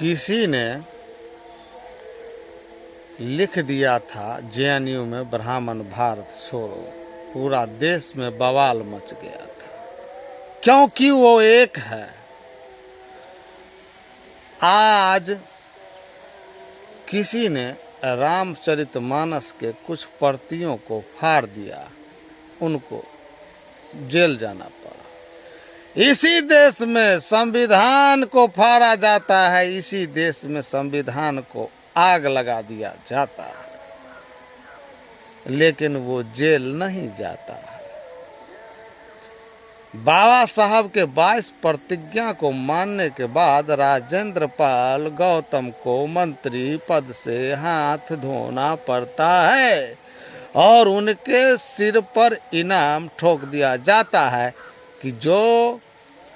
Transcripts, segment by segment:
किसी ने लिख दिया था जेएनयू में ब्राह्मण भारत छोड़ो, पूरा देश में बवाल मच गया था, क्योंकि वो एक है। आज किसी ने रामचरितमानस के कुछ प्रतियों को फाड़ दिया, उनको जेल जाना पड़ा। इसी देश में संविधान को फाड़ा जाता है, इसी देश में संविधान को आग लगा दिया जाता है, लेकिन वो जेल नहीं जाता है। बाबा साहब के 22 प्रतिज्ञा को मानने के बाद राजेंद्र पाल गौतम को मंत्री पद से हाथ धोना पड़ता है और उनके सिर पर इनाम ठोक दिया जाता है कि जो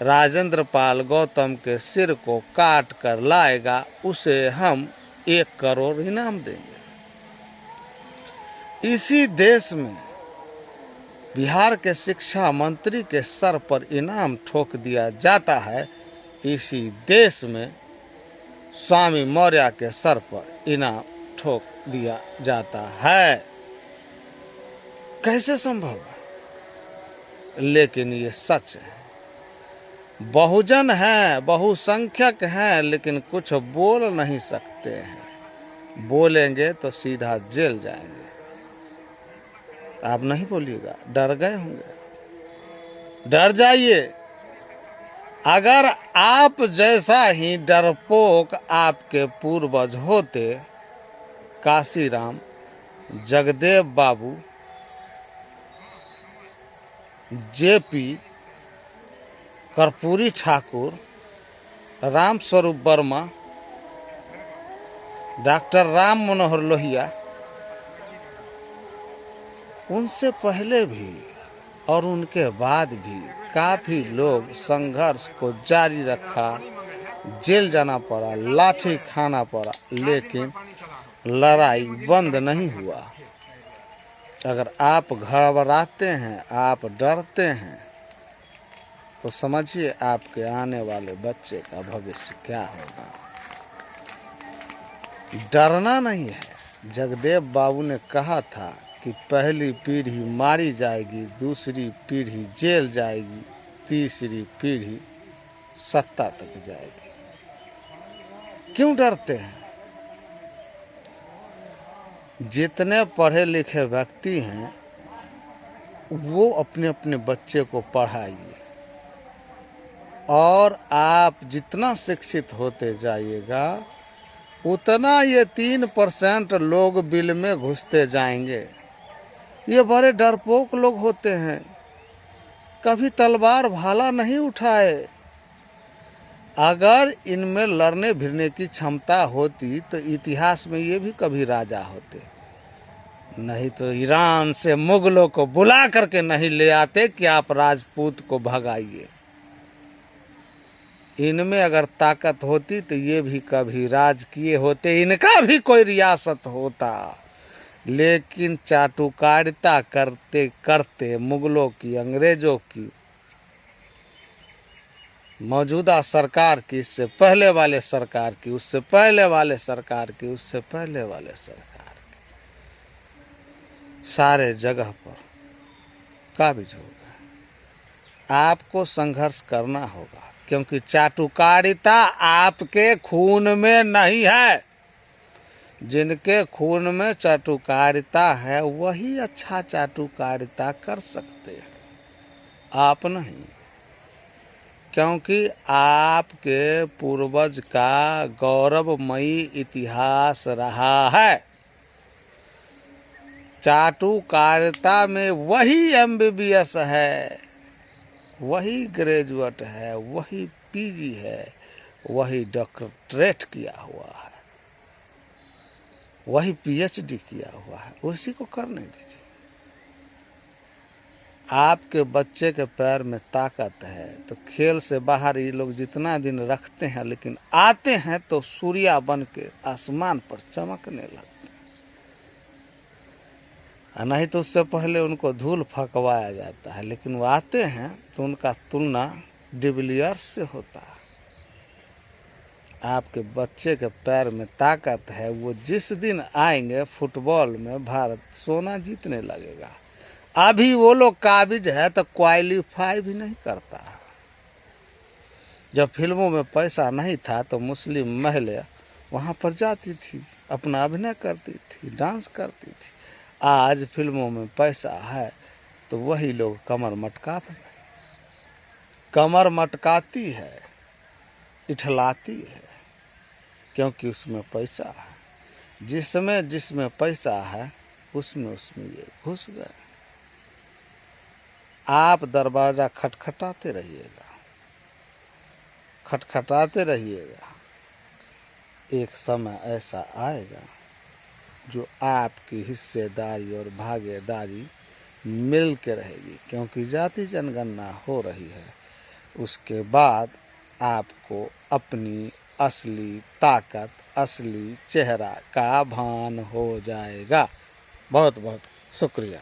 राजेंद्र पाल गौतम के सिर को काट कर लाएगा उसे हम 1 करोड़ इनाम देंगे। इसी देश में बिहार के शिक्षा मंत्री के सर पर इनाम ठोक दिया जाता है, इसी देश में स्वामी मौर्य के सर पर इनाम ठोक दिया जाता है। कैसे संभव है? लेकिन ये सच है। बहुजन हैं, बहुसंख्यक हैं, लेकिन कुछ बोल नहीं सकते हैं। बोलेंगे तो सीधा जेल जाएंगे। आप नहीं बोलिएगा, डर गए होंगे, डर जाइए। अगर आप जैसा ही डरपोक आपके पूर्वज होते, काशीराम, जगदेव बाबू, जेपी, कर्पूरी ठाकुर, राम स्वरूप वर्मा, डॉक्टर राम मनोहर लोहिया, उनसे पहले भी और उनके बाद भी काफी लोग संघर्ष को जारी रखा, जेल जाना पड़ा, लाठी खाना पड़ा, लेकिन लड़ाई बंद नहीं हुआ। अगर आप घबराते हैं, आप डरते हैं, तो समझिए आपके आने वाले बच्चे का भविष्य क्या होगा। डरना नहीं है। जगदेव बाबू ने कहा था कि पहली पीढ़ी मारी जाएगी, दूसरी पीढ़ी जेल जाएगी, तीसरी पीढ़ी सत्ता तक जाएगी। क्यों डरते हैं? जितने पढ़े लिखे व्यक्ति हैं वो अपने अपने बच्चे को पढ़ाइए, और आप जितना शिक्षित होते जाइएगा उतना ये 3% लोग बिल में घुसते जाएंगे। ये बड़े डरपोक लोग होते हैं, कभी तलवार भाला नहीं उठाए। अगर इनमें लड़ने भिड़ने की क्षमता होती तो इतिहास में ये भी कभी राजा होते, नहीं तो ईरान से मुगलों को बुला करके नहीं ले आते कि आप राजपूत को भगाइए। इनमें अगर ताकत होती तो ये भी कभी राज किए होते, इनका भी कोई रियासत होता। लेकिन चाटुकारिता करते करते मुगलों की, अंग्रेजों की, मौजूदा सरकार की, इससे पहले वाले सरकार की, उससे पहले वाले सरकार की, उससे पहले वाले सरकार की, सारे जगह पर काबिज हो गए। आपको संघर्ष करना होगा, क्योंकि चाटुकारिता आपके खून में नहीं है। जिनके खून में चाटुकारिता है वही अच्छा चाटुकारिता कर सकते हैं, आप नहीं। क्योंकि आपके पूर्वज का गौरवमयी इतिहास रहा है। चाटुकारिता में वही MBBS है, वही ग्रेजुएट है, वही PG है, वही डॉक्टरेट किया हुआ है, वही PhD किया हुआ है, उसी को करने दीजिए। आपके बच्चे के पैर में ताकत है तो खेल से बाहर ये लोग जितना दिन रखते हैं, लेकिन आते हैं तो सूर्या बन के आसमान पर चमकने लगते हैं। नहीं तो उससे पहले उनको धूल फंकवाया जाता है, लेकिन वो आते हैं तो उनका तुलना डिविलियर्स से होता है। आपके बच्चे के पैर में ताकत है, वो जिस दिन आएंगे फुटबॉल में भारत सोना जीतने लगेगा। अभी वो लोग काबिज है तो क्वालिफाई भी नहीं करता। जब फिल्मों में पैसा नहीं था तो मुस्लिम महिला वहाँ पर जाती थी, अपना अभिनय करती थी, डांस करती थी। आज फिल्मों में पैसा है तो वही लोग कमर मटकाती है, इठलाती है, क्योंकि उसमें पैसा है। जिसमें पैसा है उसमें ये घुस गए। आप दरवाजा खटखटाते रहिएगा, एक समय ऐसा आएगा जो आपकी हिस्सेदारी और भागीदारी मिल के रहेगी, क्योंकि जाति जनगणना हो रही है। उसके बाद आपको अपनी असली ताकत, असली चेहरा का भान हो जाएगा। बहुत बहुत शुक्रिया।